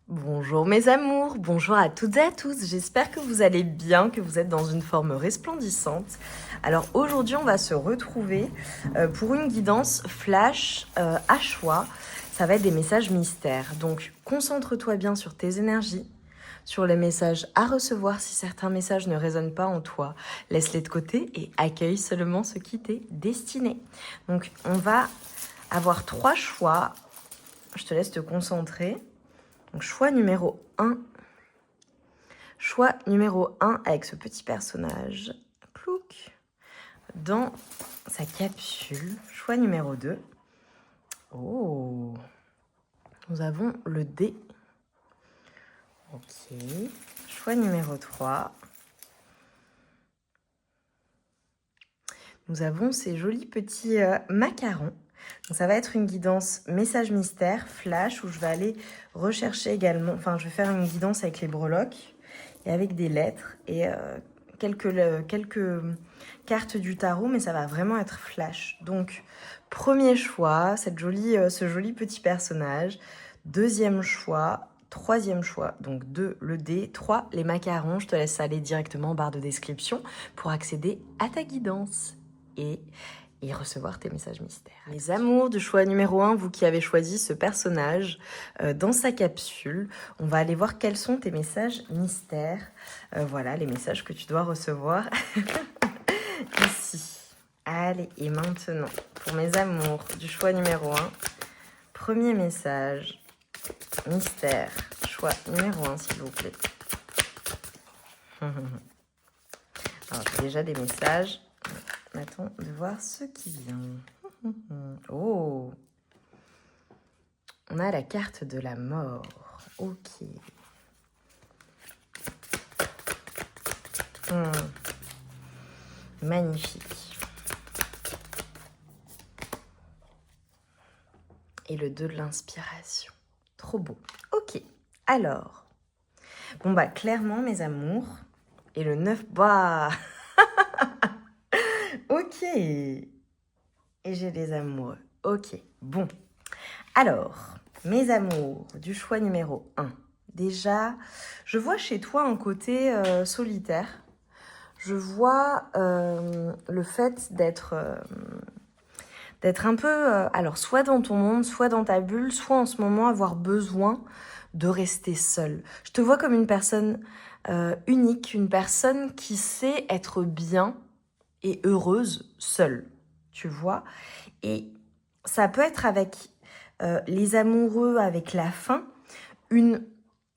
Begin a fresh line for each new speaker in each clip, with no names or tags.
Bonjour mes amours, bonjour à toutes et à tous, j'espère que vous allez bien, que vous êtes dans une forme resplendissante. Alors aujourd'hui on va se retrouver pour une guidance flash à choix, ça va être des messages mystères. Donc concentre-toi bien sur tes énergies, sur les messages à recevoir si certains messages ne résonnent pas en toi. Laisse-les de côté et accueille seulement ce qui t'est destiné. Donc on va avoir 3 choix, je te laisse te concentrer. Donc, choix numéro 1. Choix numéro 1 avec ce petit personnage. Clouc. Dans sa capsule. Choix numéro 2. Oh. Nous avons le dé. Ok. Choix numéro 3. Nous avons ces jolis petits macarons. Donc ça va être une guidance message mystère, flash, où je vais aller rechercher également, enfin je vais faire une guidance avec les breloques et avec des lettres et quelques cartes du tarot, mais ça va vraiment être flash. Donc premier choix, ce joli petit personnage. Deuxième choix, troisième choix, donc 2 le dé, 3 les macarons. Je te laisse aller directement en barre de description pour accéder à ta guidance et recevoir tes messages mystères. Les amours du choix numéro 1, vous qui avez choisi ce personnage dans sa capsule, on va aller voir quels sont tes messages mystères. Voilà, les messages que tu dois recevoir ici. Allez, et maintenant, pour mes amours du choix numéro 1, premier message mystère, choix numéro 1, s'il vous plaît. Alors, j'ai déjà des messages. Attends de voir ce qui vient. Oh, on a la carte de la mort. Ok. Magnifique. Et le 2 de l'inspiration. Trop beau. Ok. Alors. Bon bah clairement mes amours. Et le 9. Bah. Ok. Et j'ai les amoureux. Ok. Bon. Alors, mes amours du choix numéro 1. Déjà, je vois chez toi un côté solitaire. Je vois le fait d'être un peu, alors soit dans ton monde, soit dans ta bulle, soit en ce moment avoir besoin de rester seule. Je te vois comme une personne unique, une personne qui sait être bien et heureuse seule, tu vois. Et ça peut être avec les amoureux, avec la faim,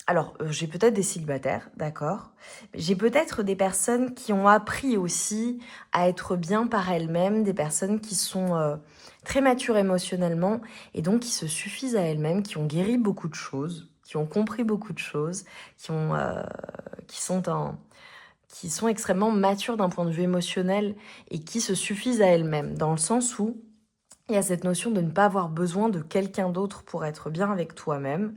alors, j'ai peut-être des célibataires, d'accord. J'ai peut-être des personnes qui ont appris aussi à être bien par elles-mêmes, des personnes qui sont très matures émotionnellement et donc qui se suffisent à elles-mêmes, qui ont guéri beaucoup de choses, qui ont compris beaucoup de choses, qui sont extrêmement matures d'un point de vue émotionnel et qui se suffisent à elles-mêmes, dans le sens où il y a cette notion de ne pas avoir besoin de quelqu'un d'autre pour être bien avec toi-même.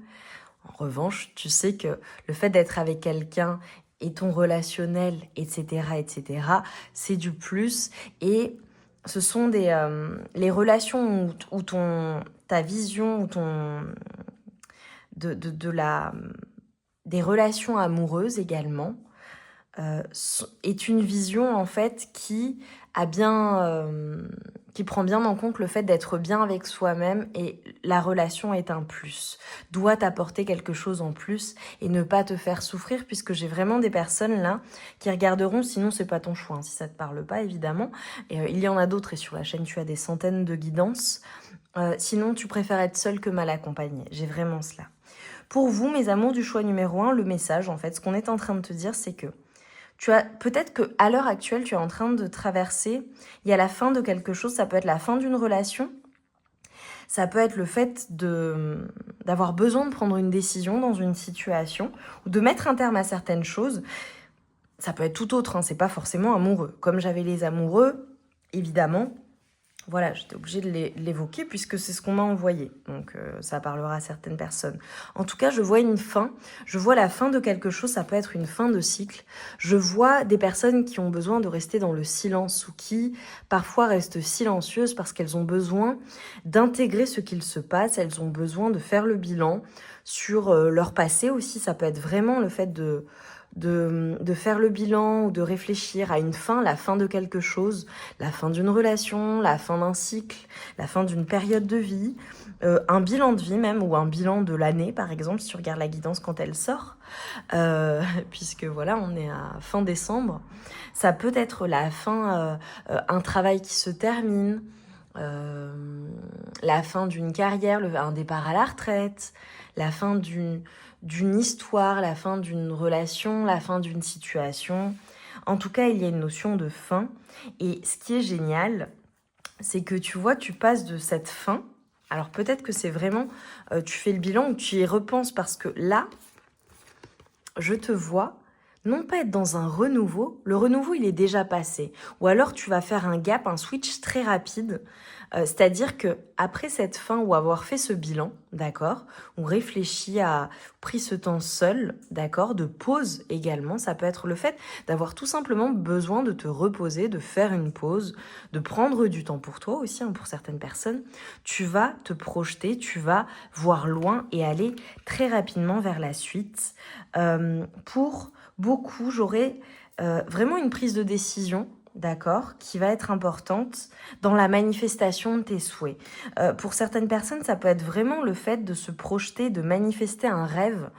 En revanche, tu sais que le fait d'être avec quelqu'un et ton relationnel, etc., c'est du plus. Et ce sont les relations où ta vision, des relations amoureuses également, est une vision en fait qui prend bien en compte le fait d'être bien avec soi-même, et la relation est un plus, doit t'apporter quelque chose en plus et ne pas te faire souffrir, puisque j'ai vraiment des personnes là qui regarderont, sinon c'est pas ton choix, hein, si ça te parle pas évidemment, et il y en a d'autres, et sur la chaîne tu as des centaines de guidances, sinon tu préfères être seule que mal accompagnée, j'ai vraiment cela. Pour vous mes amours du choix numéro 1, le message en fait, ce qu'on est en train de te dire, c'est que peut-être qu'à l'heure actuelle, tu es en train de traverser, il y a la fin de quelque chose, ça peut être la fin d'une relation, ça peut être le fait d'avoir besoin de prendre une décision dans une situation, ou de mettre un terme à certaines choses. Ça peut être tout autre, hein, c'est pas forcément amoureux. Comme j'avais les amoureux, évidemment, Voilà, j'étais obligée de l'évoquer puisque c'est ce qu'on m'a envoyé. Donc, ça parlera à certaines personnes. En tout cas, je vois une fin. Je vois la fin de quelque chose. Ça peut être une fin de cycle. Je vois des personnes qui ont besoin de rester dans le silence ou qui, parfois, restent silencieuses parce qu'elles ont besoin d'intégrer ce qu'il se passe. Elles ont besoin de faire le bilan sur leur passé aussi. Ça peut être vraiment le fait de faire le bilan ou de réfléchir à une fin, la fin de quelque chose, la fin d'une relation, la fin d'un cycle, la fin d'une période de vie, un bilan de vie même, ou un bilan de l'année par exemple, si tu regardes la guidance quand elle sort, puisque voilà, on est à fin décembre. Ça peut être la fin, un travail qui se termine, la fin d'une carrière, un départ à la retraite, la fin d'une histoire, la fin d'une relation, la fin d'une situation. En tout cas, il y a une notion de fin. Et ce qui est génial, c'est que tu vois, tu passes de cette fin. Alors peut-être que c'est vraiment, tu fais le bilan ou tu y repenses parce que là, je te vois non pas être dans un renouveau, le renouveau il est déjà passé, ou alors tu vas faire un gap, un switch très rapide, c'est-à-dire que après cette fin ou avoir fait ce bilan, d'accord, ou réfléchi à, pris ce temps seul, d'accord, de pause également, ça peut être le fait d'avoir tout simplement besoin de te reposer, de faire une pause, de prendre du temps pour toi aussi, hein, pour certaines personnes, tu vas te projeter, tu vas voir loin et aller très rapidement vers la suite. Pour beaucoup, j'aurai vraiment une prise de décision, d'accord, qui va être importante dans la manifestation de tes souhaits. Pour certaines personnes, ça peut être vraiment le fait de se projeter, de manifester un rêve.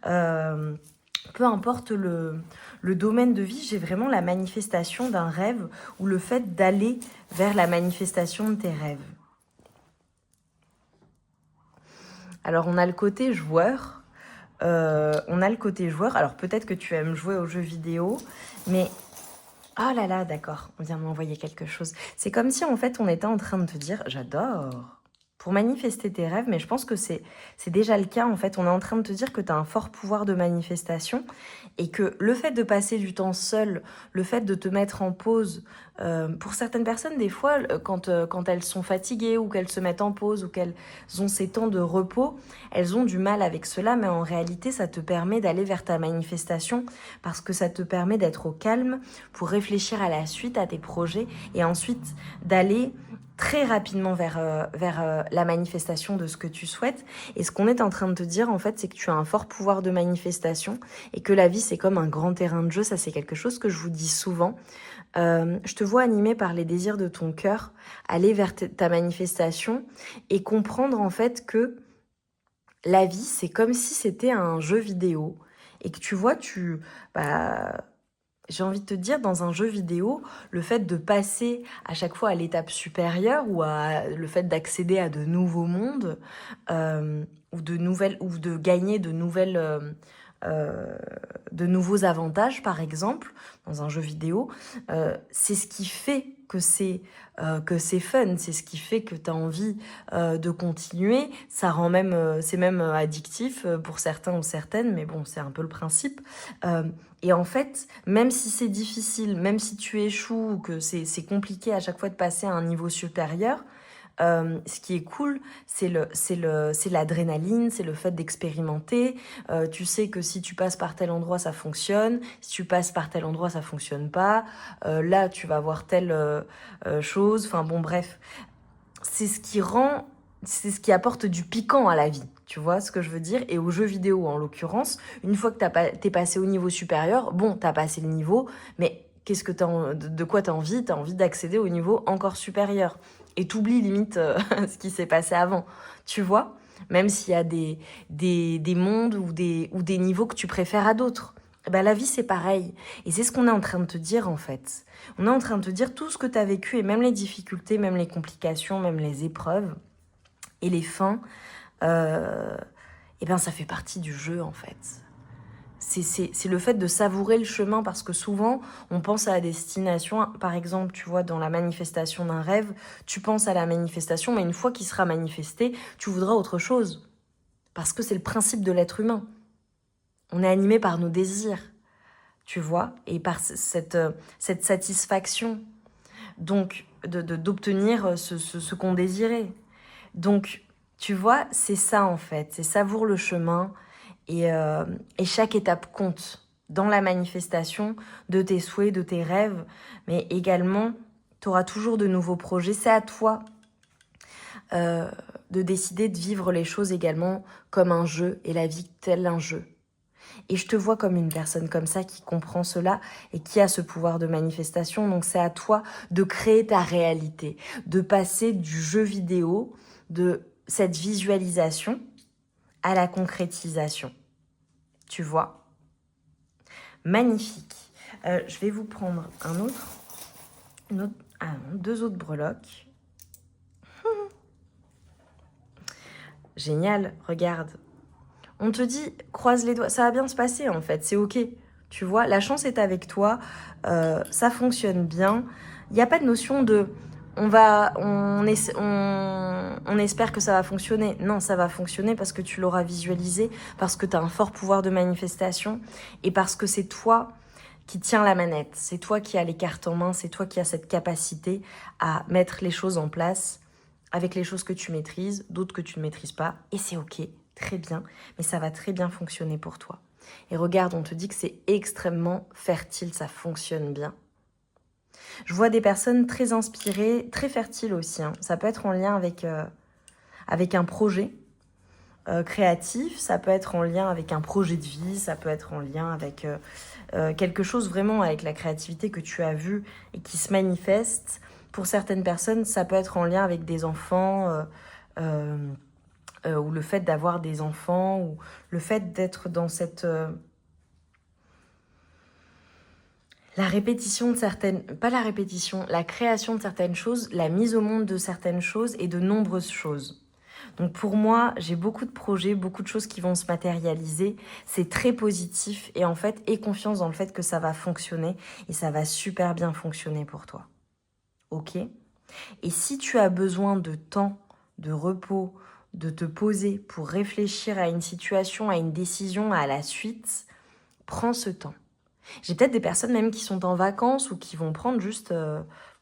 Euh, Peu importe le domaine de vie, j'ai vraiment la manifestation d'un rêve ou le fait d'aller vers la manifestation de tes rêves. Alors, on a le côté joueur. Alors peut-être que tu aimes jouer aux jeux vidéo, mais oh là là, d'accord, on vient de m'envoyer quelque chose. C'est comme si en fait on était en train de te dire, j'adore, pour manifester tes rêves, mais je pense que c'est déjà le cas en fait. On est en train de te dire que tu as un fort pouvoir de manifestation et que le fait de passer du temps seul, le fait de te mettre en pause, pour certaines personnes, des fois, quand elles sont fatiguées ou qu'elles se mettent en pause ou qu'elles ont ces temps de repos, elles ont du mal avec cela, mais en réalité, ça te permet d'aller vers ta manifestation parce que ça te permet d'être au calme pour réfléchir à la suite, à tes projets et ensuite d'aller très rapidement vers la manifestation de ce que tu souhaites. Et ce qu'on est en train de te dire, en fait, c'est que tu as un fort pouvoir de manifestation et que la vie, c'est comme un grand terrain de jeu. Ça, c'est quelque chose que je vous dis souvent. Je te vois animé par les désirs de ton cœur, aller vers ta manifestation et comprendre, en fait, que la vie, c'est comme si c'était un jeu vidéo et que tu vois, j'ai envie de te dire, dans un jeu vidéo, le fait de passer à chaque fois à l'étape supérieure ou le fait d'accéder à de nouveaux mondes ou de gagner de nouveaux avantages, par exemple, dans un jeu vidéo, c'est ce qui fait que c'est fun, c'est ce qui fait que tu as envie de continuer. Ça rend même, c'est même addictif pour certains ou certaines, mais bon, c'est un peu le principe. Et en fait, même si c'est difficile, même si tu échoues, ou que c'est compliqué à chaque fois de passer à un niveau supérieur, ce qui est cool, c'est l'adrénaline, c'est le fait d'expérimenter. Tu sais que si tu passes par tel endroit, ça fonctionne. Si tu passes par tel endroit, ça fonctionne pas. Là, tu vas voir telle chose. Enfin bon, bref. C'est ce qui apporte du piquant à la vie. Tu vois ce que je veux dire? Et aux jeux vidéo, en l'occurrence, une fois que t'es passé au niveau supérieur, bon, t'as passé le niveau, mais qu'est-ce que de quoi t'as envie? T'as envie d'accéder au niveau encore supérieur. Et t'oublies limite ce qui s'est passé avant. Tu vois? Même s'il y a des mondes ou des niveaux que tu préfères à d'autres. Ben, la vie, c'est pareil. Et c'est ce qu'on est en train de te dire, en fait. On est en train de te dire tout ce que tu as vécu, et même les difficultés, même les complications, même les épreuves et les fins, et ben ça fait partie du jeu, en fait. C'est le fait de savourer le chemin, parce que souvent, on pense à la destination. Par exemple, tu vois, dans la manifestation d'un rêve, tu penses à la manifestation, mais une fois qu'il sera manifesté, tu voudras autre chose. Parce que c'est le principe de l'être humain. On est animé par nos désirs, tu vois, et par cette satisfaction. Donc, d'obtenir ce qu'on désirait. Donc, tu vois, c'est ça en fait, c'est savoure le chemin et chaque étape compte dans la manifestation de tes souhaits, de tes rêves, mais également, tu auras toujours de nouveaux projets. C'est à toi de décider de vivre les choses également comme un jeu et la vie tel un jeu. Et je te vois comme une personne comme ça qui comprend cela et qui a ce pouvoir de manifestation. Donc c'est à toi de créer ta réalité, de passer du jeu vidéo, de cette visualisation à la concrétisation. Tu vois? Magnifique. Je vais vous prendre deux autres breloques. Génial, regarde. On te dit, croise les doigts, ça va bien se passer en fait, c'est ok. Tu vois, la chance est avec toi, ça fonctionne bien. Il n'y a pas de notion de on espère que ça va fonctionner. Non, ça va fonctionner parce que tu l'auras visualisé, parce que tu as un fort pouvoir de manifestation et parce que c'est toi qui tiens la manette, c'est toi qui as les cartes en main, c'est toi qui as cette capacité à mettre les choses en place avec les choses que tu maîtrises, d'autres que tu ne maîtrises pas, et c'est ok, très bien, mais ça va très bien fonctionner pour toi. Et regarde, on te dit que c'est extrêmement fertile, ça fonctionne bien. Je vois des personnes très inspirées, très fertiles aussi, hein. Ça peut être en lien avec un projet créatif, ça peut être en lien avec un projet de vie, ça peut être en lien avec quelque chose vraiment avec la créativité que tu as vu et qui se manifeste. Pour certaines personnes, ça peut être en lien avec des enfants, ou le fait d'avoir des enfants, ou le fait d'être dans cette... la répétition de certaines... Pas la répétition, la création de certaines choses, la mise au monde de certaines choses et de nombreuses choses. Donc pour moi, j'ai beaucoup de projets, beaucoup de choses qui vont se matérialiser. C'est très positif et en fait, aie confiance dans le fait que ça va fonctionner et ça va super bien fonctionner pour toi. Ok ? Et si tu as besoin de temps, de repos, de te poser pour réfléchir à une situation, à une décision, à la suite, prends ce temps. J'ai peut-être des personnes même qui sont en vacances ou qui vont prendre juste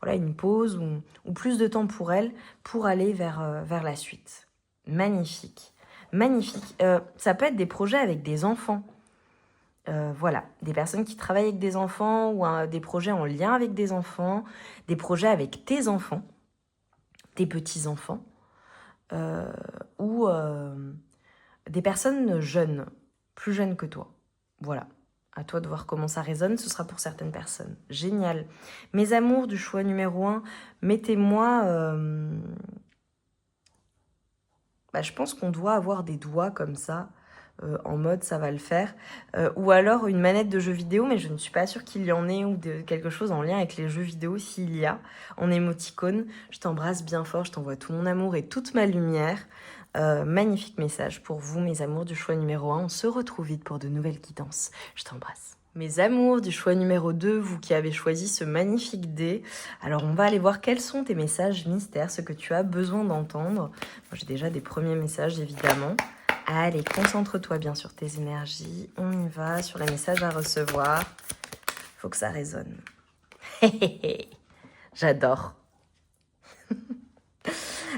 une pause ou plus de temps pour elles pour aller vers la suite. Magnifique. Magnifique. Ça peut être des projets avec des enfants. Des personnes qui travaillent avec des enfants ou des projets en lien avec des enfants, des projets avec tes enfants, tes petits-enfants, ou des personnes jeunes, plus jeunes que toi. Voilà. À toi de voir comment ça résonne, ce sera pour certaines personnes. Génial. Mes amours du choix numéro 1, mettez-moi... je pense qu'on doit avoir des doigts comme ça, en mode ça va le faire. Ou alors une manette de jeu vidéo, mais je ne suis pas sûre qu'il y en ait ou quelque chose en lien avec les jeux vidéo s'il y a. En émoticône, je t'embrasse bien fort, je t'envoie tout mon amour et toute ma lumière. Magnifique message pour vous, mes amours du choix numéro 1. On se retrouve vite pour de nouvelles guidances. Je t'embrasse. Mes amours du choix numéro 2, vous qui avez choisi ce magnifique dé. Alors, on va aller voir quels sont tes messages mystères, ce que tu as besoin d'entendre. Moi, j'ai déjà des premiers messages, évidemment. Allez, concentre-toi bien sur tes énergies. On y va sur les messages à recevoir. Faut que ça résonne. J'adore.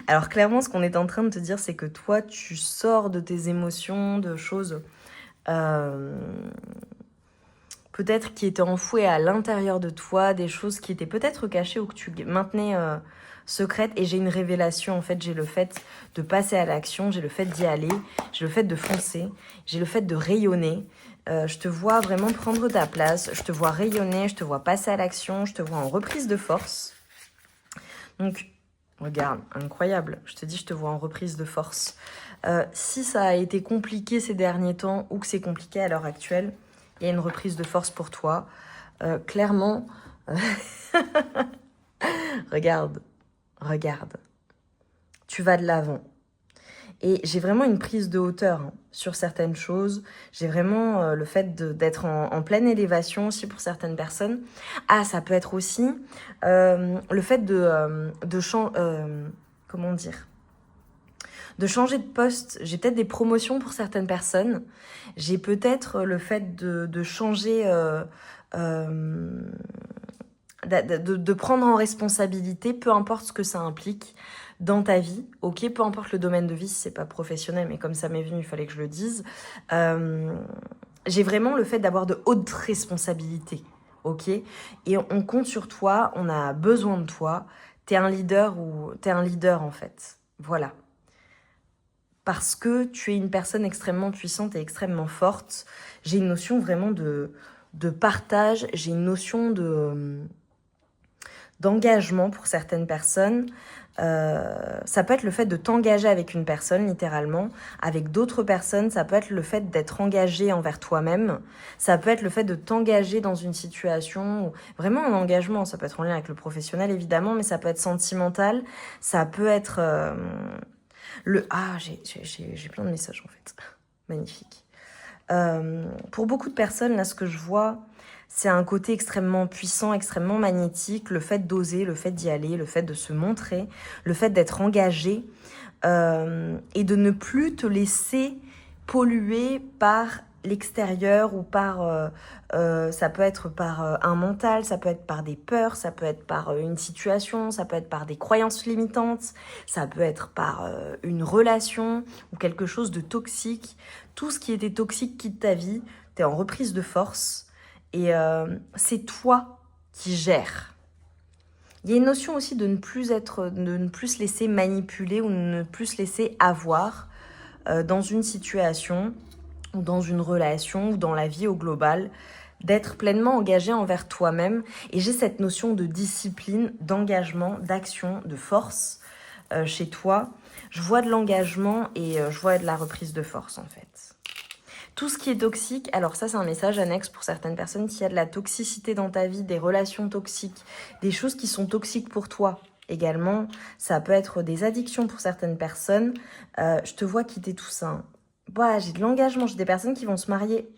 Alors clairement, ce qu'on est en train de te dire, c'est que toi, tu sors de tes émotions, de choses peut-être qui étaient enfouies à l'intérieur de toi, des choses qui étaient peut-être cachées ou que tu maintenais secrètes. Et j'ai une révélation, en fait, j'ai le fait de passer à l'action, j'ai le fait d'y aller, j'ai le fait de foncer, j'ai le fait de rayonner. Je te vois vraiment prendre ta place, je te vois rayonner, je te vois passer à l'action, je te vois en reprise de force. Donc... regarde, incroyable. Je te dis, je te vois en reprise de force. Si ça a été compliqué ces derniers temps ou que c'est compliqué à l'heure actuelle, il y a une reprise de force pour toi. Clairement, regarde. Tu vas de l'avant. Et j'ai vraiment une prise de hauteur sur certaines choses. J'ai vraiment le fait d'être en pleine élévation aussi pour certaines personnes. Ah, ça peut être aussi le fait de changer de poste. J'ai peut-être des promotions pour certaines personnes. J'ai peut-être le fait de changer de prendre en responsabilité, peu importe ce que ça implique dans ta vie, ok, peu importe le domaine de vie, si c'est pas professionnel, mais comme ça m'est venu, il fallait que je le dise. J'ai vraiment le fait d'avoir de hautes responsabilités, ok, et on compte sur toi, on a besoin de toi, t'es un leader en fait, voilà. Parce que tu es une personne extrêmement puissante et extrêmement forte, j'ai une notion vraiment de partage, j'ai une notion d'engagement pour certaines personnes. Ça peut être le fait de t'engager avec une personne, littéralement. Avec d'autres personnes, ça peut être le fait d'être engagé envers toi-même. Ça peut être le fait de t'engager dans une situation, vraiment un engagement. Ça peut être en lien avec le professionnel, évidemment, mais ça peut être sentimental. Ça peut être... j'ai plein de messages, en fait. Magnifique. Pour beaucoup de personnes, là, ce que je vois, c'est un côté extrêmement puissant, extrêmement magnétique, le fait d'oser, le fait d'y aller, le fait de se montrer, le fait d'être engagé et de ne plus te laisser polluer par l'extérieur ou par, ça peut être par un mental, ça peut être par des peurs, ça peut être par une situation, ça peut être par des croyances limitantes, ça peut être par une relation ou quelque chose de toxique. Tout ce qui était toxique quitte ta vie, t'es en reprise de force et c'est toi qui gères. Il y a une notion aussi de ne plus se laisser manipuler ou de ne plus se laisser avoir dans une situation ou dans une relation ou dans la vie au global, d'être pleinement engagé envers toi-même. Et j'ai cette notion de discipline, d'engagement, d'action, de force chez toi. Je vois de l'engagement et je vois de la reprise de force en fait. Tout ce qui est toxique, alors ça c'est un message annexe pour certaines personnes, s'il y a de la toxicité dans ta vie, des relations toxiques, des choses qui sont toxiques pour toi également, ça peut être des addictions pour certaines personnes, je te vois quitter tout ça. Hein. Bah, j'ai de l'engagement, j'ai des personnes qui vont se marier.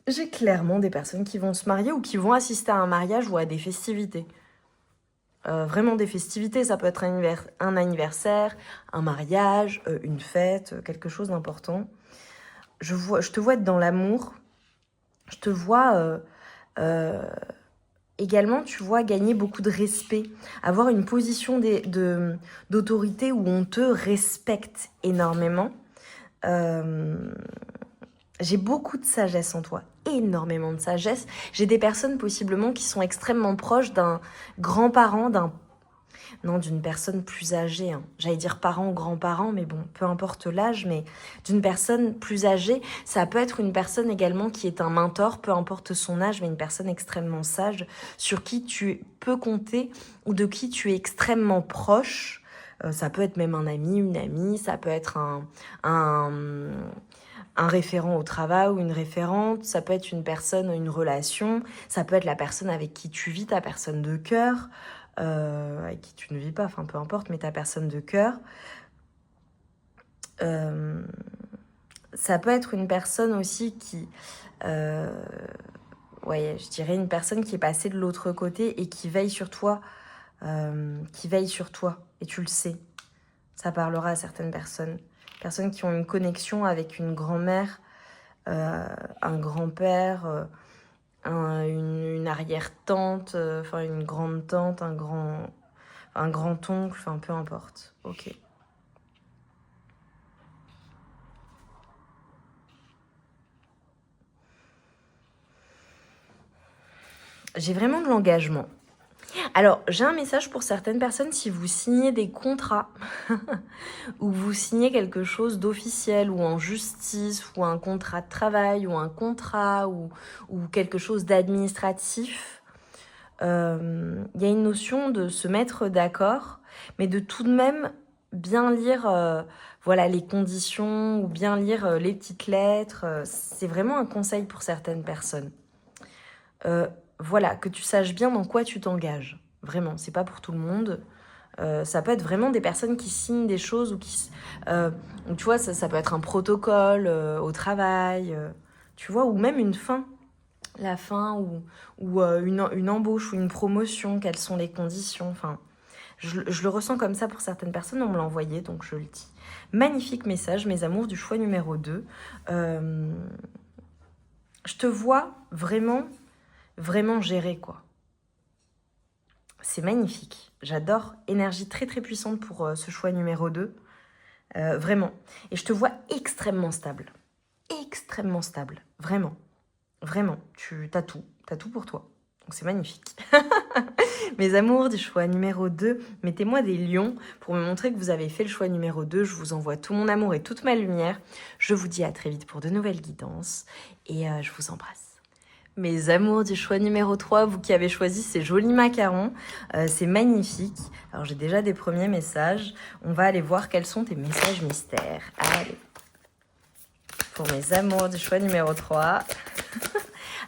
J'ai clairement des personnes qui vont se marier ou qui vont assister à un mariage ou à des festivités. Vraiment des festivités, ça peut être un anniversaire, un mariage, une fête, quelque chose d'important. Je te vois être dans l'amour. Je te vois également, tu vois, gagner beaucoup de respect. Avoir une position d'autorité où on te respecte énormément. J'ai beaucoup de sagesse en toi. Énormément de sagesse. J'ai des personnes possiblement qui sont extrêmement proches d'un grand-parent, d'une personne plus âgée. Hein. J'allais dire parents ou grands-parents, mais bon, peu importe l'âge, mais d'une personne plus âgée. Ça peut être une personne également qui est un mentor, peu importe son âge, mais une personne extrêmement sage, sur qui tu peux compter ou de qui tu es extrêmement proche. Ça peut être même un ami, une amie, ça peut être un référent au travail ou une référente, ça peut être une personne, une relation, ça peut être la personne avec qui tu vis, ta personne de cœur, avec qui tu ne vis pas, enfin peu importe, mais ta personne de cœur. Ça peut être une personne aussi qui... ouais, je dirais une personne qui est passée de l'autre côté et qui veille sur toi, et tu le sais. Ça parlera à certaines personnes. Personnes qui ont une connexion avec une grand-mère, un grand-père, une arrière-tante, enfin une grande-tante, un grand-oncle, enfin peu importe. Ok. J'ai vraiment de l'engagement. Alors, j'ai un message pour certaines personnes, si vous signez des contrats ou vous signez quelque chose d'officiel ou en justice ou un contrat de travail ou un contrat ou quelque chose d'administratif, il y a une notion de se mettre d'accord, mais de tout de même bien lire voilà, les conditions ou bien lire les petites lettres. C'est vraiment un conseil pour certaines personnes. Voilà, que tu saches bien dans quoi tu t'engages. Vraiment, c'est pas pour tout le monde. Ça peut être vraiment des personnes qui signent des choses ou qui... tu vois, ça peut être un protocole au travail, tu vois, ou même une fin. La fin ou une embauche ou une promotion, quelles sont les conditions. Enfin, je le ressens comme ça pour certaines personnes, on me l'a envoyé, donc je le dis. Magnifique message, mes amours du choix numéro 2. Je te vois vraiment vraiment gérer, quoi. C'est magnifique. J'adore. Énergie très très puissante pour ce choix numéro 2. Vraiment. Et je te vois extrêmement stable. Extrêmement stable. Vraiment. Vraiment. T'as tout. T'as tout pour toi. Donc c'est magnifique. Mes amours du choix numéro 2, mettez-moi des lions pour me montrer que vous avez fait le choix numéro 2. Je vous envoie tout mon amour et toute ma lumière. Je vous dis à très vite pour de nouvelles guidances. Et je vous embrasse. Mes amours du choix numéro 3, vous qui avez choisi ces jolis macarons, c'est magnifique. Alors j'ai déjà des premiers messages. On va aller voir quels sont tes messages mystères. Allez, pour mes amours du choix numéro 3.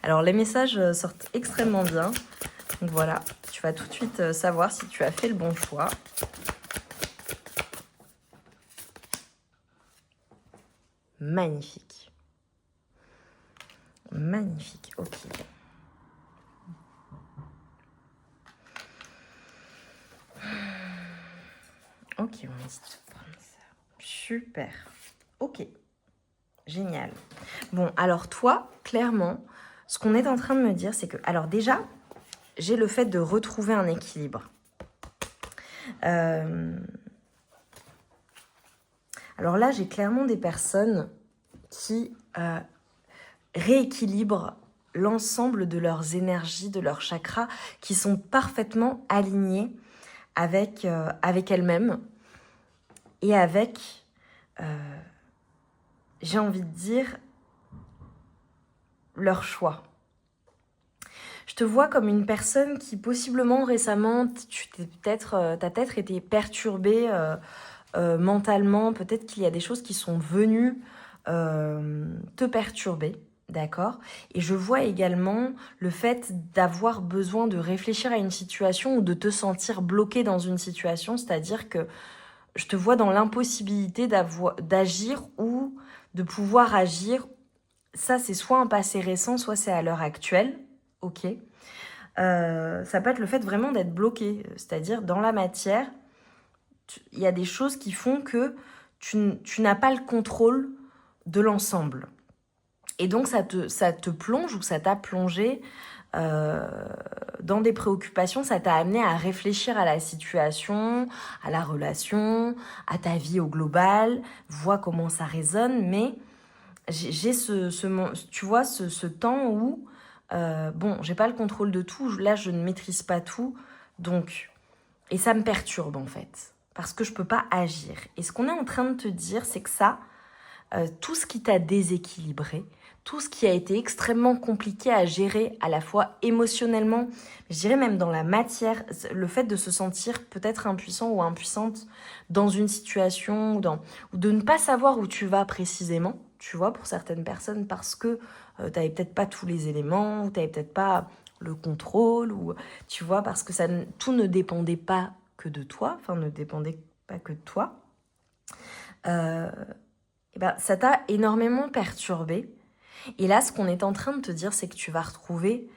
Alors les messages sortent extrêmement bien. Donc voilà, tu vas tout de suite savoir si tu as fait le bon choix. Magnifique. Magnifique, ok. Ok, on hésite de prendre ça. Super. Ok. Génial. Bon, alors toi, clairement, ce qu'on est en train de me dire, c'est que... Alors déjà, j'ai le fait de retrouver un équilibre. Alors là, j'ai clairement des personnes qui rééquilibrent l'ensemble de leurs énergies, de leurs chakras, qui sont parfaitement alignés avec elles-mêmes et avec, j'ai envie de dire, leur choix. Je te vois comme une personne qui possiblement récemment, t'as peut-être été perturbée mentalement, peut-être qu'il y a des choses qui sont venues te perturber, d'accord? Et je vois également le fait d'avoir besoin de réfléchir à une situation ou de te sentir bloqué dans une situation, c'est-à-dire que je te vois dans l'impossibilité d'agir ou de pouvoir agir. Ça, c'est soit un passé récent, soit c'est à l'heure actuelle, ok? Ça peut être le fait vraiment d'être bloqué, c'est-à-dire dans la matière, il y a des choses qui font que tu n'as pas le contrôle de l'ensemble. Et donc, ça te plonge ou ça t'a plongé dans des préoccupations, ça t'a amené à réfléchir à la situation, à la relation, à ta vie au global, vois comment ça résonne, mais j'ai tu vois, ce temps où, bon, j'ai pas le contrôle de tout, là, je ne maîtrise pas tout, donc, et ça me perturbe, en fait, parce que je peux pas agir. Et ce qu'on est en train de te dire, c'est que ça, tout ce qui t'a déséquilibré, tout ce qui a été extrêmement compliqué à gérer à la fois émotionnellement, je dirais même dans la matière, le fait de se sentir peut-être impuissant ou impuissante dans une situation ou de ne pas savoir où tu vas précisément, tu vois, pour certaines personnes, parce que tu n'avais peut-être pas tous les éléments, ou tu n'avais peut-être pas le contrôle, ou tu vois, parce que tout ne dépendait pas que de toi, enfin ne dépendait pas que de toi. Eh ben, ça t'a énormément perturbé. Et là, ce qu'on est en train de te dire, c'est que tu vas retrouver,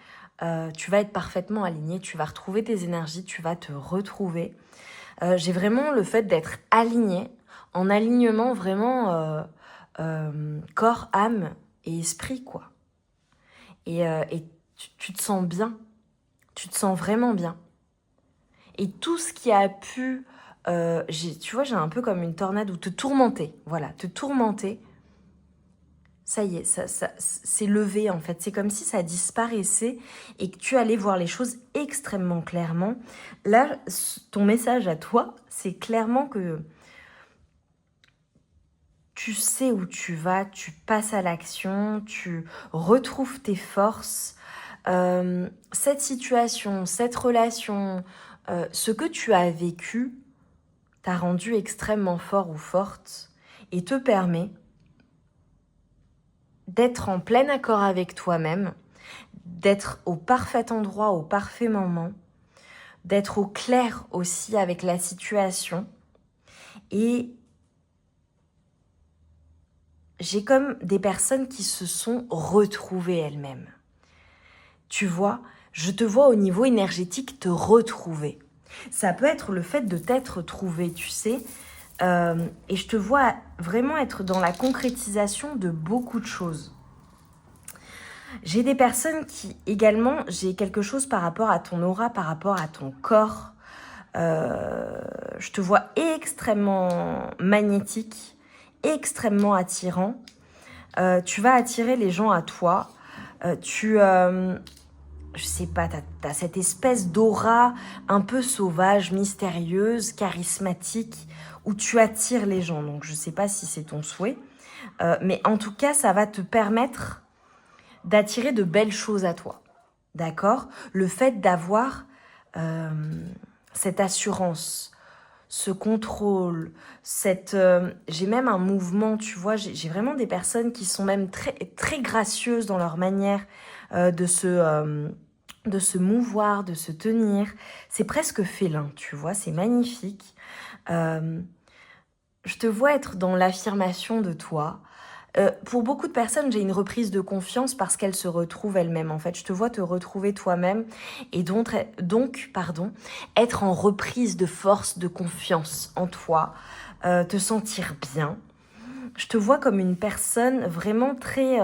tu vas être parfaitement aligné, tu vas retrouver tes énergies, tu vas te retrouver. J'ai vraiment le fait d'être aligné, en alignement vraiment corps, âme et esprit, quoi. Et tu te sens bien, tu te sens vraiment bien. Et tout ce qui a pu, tu vois, j'ai un peu comme une tornade ou te tourmenter, voilà, te tourmenter. Ça y est, ça c'est levé en fait. C'est comme si ça disparaissait et que tu allais voir les choses extrêmement clairement. Là, ton message à toi, c'est clairement que tu sais où tu vas, tu passes à l'action, tu retrouves tes forces. Cette situation, cette relation, ce que tu as vécu t'a rendu extrêmement fort ou forte et te permet d'être en plein accord avec toi-même, d'être au parfait endroit, au parfait moment, d'être au clair aussi avec la situation. Et j'ai comme des personnes qui se sont retrouvées elles-mêmes. Tu vois, je te vois au niveau énergétique te retrouver. Ça peut être le fait de t'être trouvé, tu sais, et je te vois vraiment être dans la concrétisation de beaucoup de choses. J'ai des personnes qui, également, j'ai quelque chose par rapport à ton aura, par rapport à ton corps. Je te vois extrêmement magnétique, extrêmement attirant. Tu vas attirer les gens à toi. Je sais pas, t'as cette espèce d'aura un peu sauvage, mystérieuse, charismatique, où tu attires les gens. Donc je sais pas si c'est ton souhait, mais en tout cas, ça va te permettre d'attirer de belles choses à toi. D'accord? Le fait d'avoir euh, cette assurance, ce contrôle, j'ai même un mouvement, tu vois, j'ai vraiment des personnes qui sont même très, très gracieuses dans leur manière de se mouvoir, de se tenir. C'est presque félin, tu vois, c'est magnifique. Euh, je te vois être dans l'affirmation de toi. Pour beaucoup de personnes, j'ai une reprise de confiance parce qu'elles se retrouvent elles-mêmes. En fait, je te vois te retrouver toi-même et donc, être en reprise de force, de confiance en toi, te sentir bien. Je te vois comme une personne vraiment très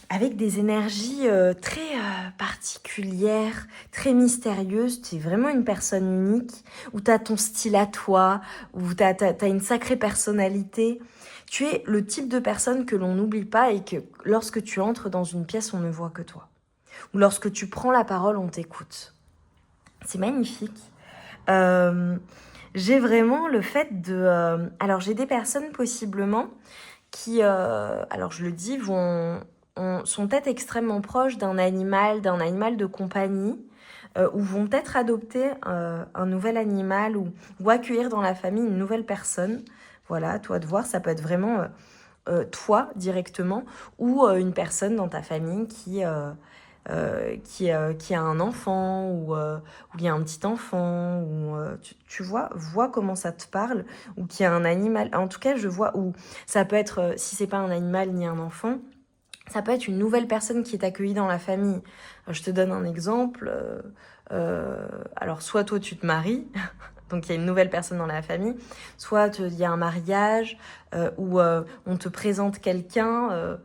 avec des énergies très particulières, très mystérieuses. Tu es vraiment une personne unique, où tu as ton style à toi, où tu as une sacrée personnalité. Tu es le type de personne que l'on n'oublie pas et que lorsque tu entres dans une pièce, on ne voit que toi. Ou lorsque tu prends la parole, on t'écoute. C'est magnifique. J'ai vraiment le fait de... alors j'ai des personnes possiblement qui, alors je le dis, sont peut-être extrêmement proches d'un animal de compagnie, ou vont peut-être adopter un nouvel animal ou accueillir dans la famille une nouvelle personne. Voilà, à toi de voir, ça peut être vraiment toi directement ou une personne dans ta famille qui a un enfant ou il y a un petit enfant ou tu vois comment ça te parle ou qui a un animal. En tout cas, je vois où ça peut être, si c'est pas un animal ni un enfant, ça peut être une nouvelle personne qui est accueillie dans la famille. Je te donne un exemple. Alors, soit toi, tu te maries, donc il y a une nouvelle personne dans la famille, soit il y a un mariage où on te présente quelqu'un.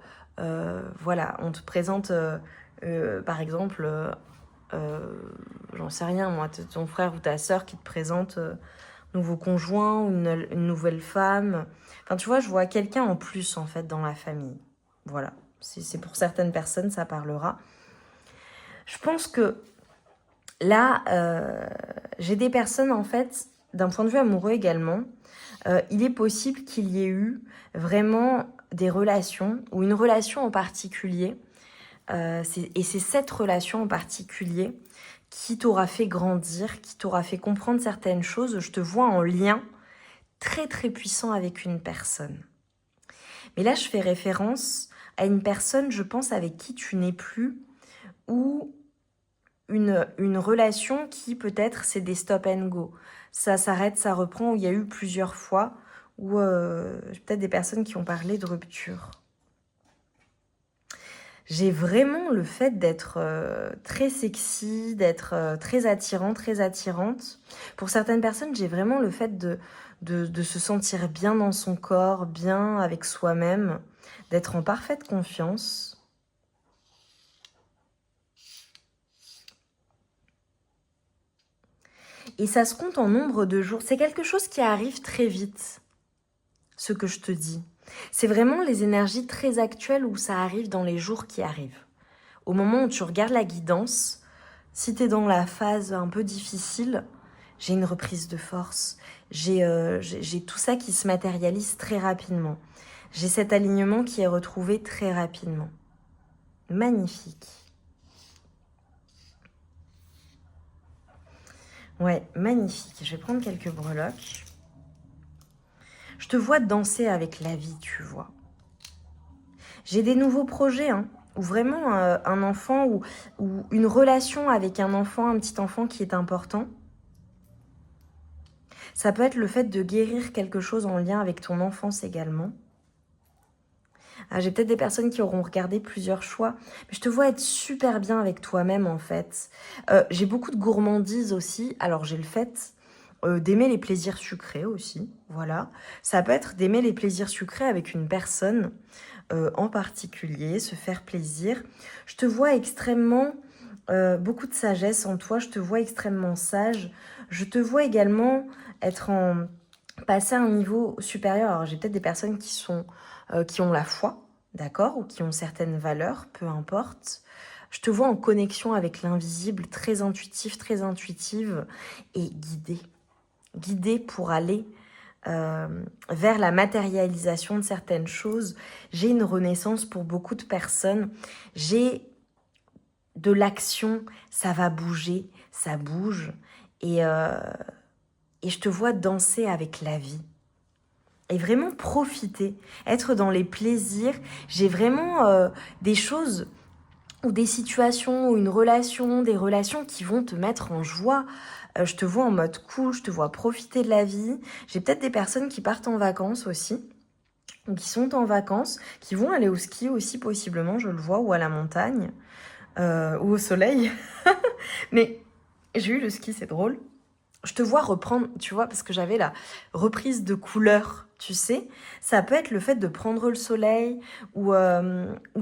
Voilà, on te présente, par exemple, j'en sais rien, moi, ton frère ou ta sœur qui te présente nouveau conjoint ou une nouvelle femme. Enfin, tu vois, je vois quelqu'un en plus, en fait, dans la famille. Voilà. C'est pour certaines personnes, ça parlera. Je pense que là, j'ai des personnes, en fait, d'un point de vue amoureux également, il est possible qu'il y ait eu vraiment des relations, ou une relation en particulier, et c'est cette relation en particulier qui t'aura fait grandir, qui t'aura fait comprendre certaines choses. Je te vois en lien très très puissant avec une personne. Mais là, je fais référence à une personne, je pense, avec qui tu n'es plus, ou une relation qui peut-être c'est des stop and go. Ça s'arrête, ça reprend, où il y a eu plusieurs fois, ou peut-être des personnes qui ont parlé de rupture. J'ai vraiment le fait d'être très sexy, d'être très attirant, très attirante. Pour certaines personnes, j'ai vraiment le fait de se sentir bien dans son corps, bien avec soi-même, d'être en parfaite confiance. Et ça se compte en nombre de jours. C'est quelque chose qui arrive très vite, ce que je te dis. C'est vraiment les énergies très actuelles où ça arrive dans les jours qui arrivent. Au moment où tu regardes la guidance, si tu es dans la phase un peu difficile, j'ai une reprise de force. J'ai tout ça qui se matérialise très rapidement. J'ai cet alignement qui est retrouvé très rapidement. Magnifique. Ouais, magnifique. Je vais prendre quelques breloques. Je te vois danser avec la vie, tu vois. J'ai des nouveaux projets, hein, où vraiment un enfant ou une relation avec un enfant, un petit enfant qui est important. Ça peut être le fait de guérir quelque chose en lien avec ton enfance également. Ah, j'ai peut-être des personnes qui auront regardé plusieurs choix, mais je te vois être super bien avec toi-même en fait. J'ai beaucoup de gourmandise aussi, alors j'ai le fait d'aimer les plaisirs sucrés aussi, voilà. Ça peut être d'aimer les plaisirs sucrés avec une personne en particulier, se faire plaisir. Je te vois extrêmement, beaucoup de sagesse en toi, je te vois extrêmement sage. Je te vois également passer à un niveau supérieur. Alors j'ai peut-être des personnes qui ont la foi, d'accord, ou qui ont certaines valeurs, peu importe. Je te vois en connexion avec l'invisible, très intuitif, très intuitive et guidée pour aller vers la matérialisation de certaines choses. J'ai une renaissance pour beaucoup de personnes. J'ai de l'action, ça va bouger, ça bouge. Et je te vois danser avec la vie. Et vraiment profiter, être dans les plaisirs. J'ai vraiment des choses ou des situations ou une relation, des relations qui vont te mettre en joie. Je te vois en mode cool, je te vois profiter de la vie. J'ai peut-être des personnes qui partent en vacances aussi, ou qui sont en vacances, qui vont aller au ski aussi possiblement, je le vois, ou à la montagne, ou au soleil. Mais j'ai eu le ski, c'est drôle. Je te vois reprendre, tu vois, parce que j'avais la reprise de couleurs, tu sais. Ça peut être le fait de prendre le soleil ou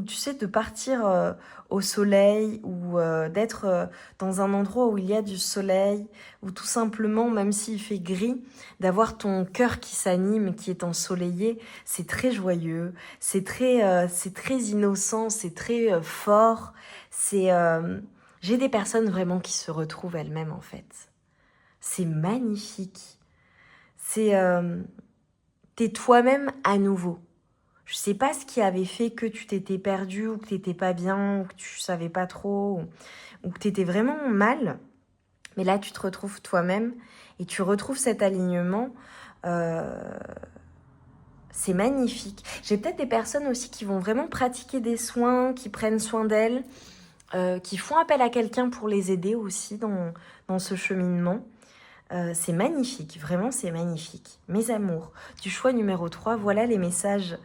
tu sais, de partir au soleil ou d'être dans un endroit où il y a du soleil ou tout simplement, même s'il fait gris, d'avoir ton cœur qui s'anime, qui est ensoleillé. C'est très joyeux, c'est très innocent, c'est très fort. J'ai des personnes vraiment qui se retrouvent elles-mêmes en fait. C'est magnifique. T'es toi-même à nouveau. Je sais pas ce qui avait fait que tu t'étais perdu ou que t'étais pas bien ou que tu savais pas trop ou que t'étais vraiment mal. Mais là, tu te retrouves toi-même et tu retrouves cet alignement. C'est magnifique. J'ai peut-être des personnes aussi qui vont vraiment pratiquer des soins, qui prennent soin d'elles, qui font appel à quelqu'un pour les aider aussi dans ce cheminement. C'est magnifique, vraiment c'est magnifique. Mes amours, du choix numéro 3, voilà les messages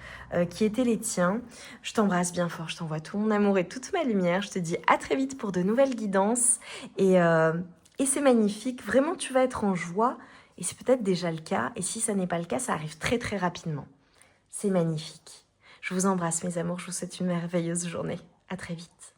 qui étaient les tiens. Je t'embrasse bien fort, je t'envoie tout mon amour et toute ma lumière. Je te dis à très vite pour de nouvelles guidances. Et c'est magnifique, vraiment tu vas être en joie. Et c'est peut-être déjà le cas. Et si ça n'est pas le cas, ça arrive très très rapidement. C'est magnifique. Je vous embrasse mes amours, je vous souhaite une merveilleuse journée. À très vite.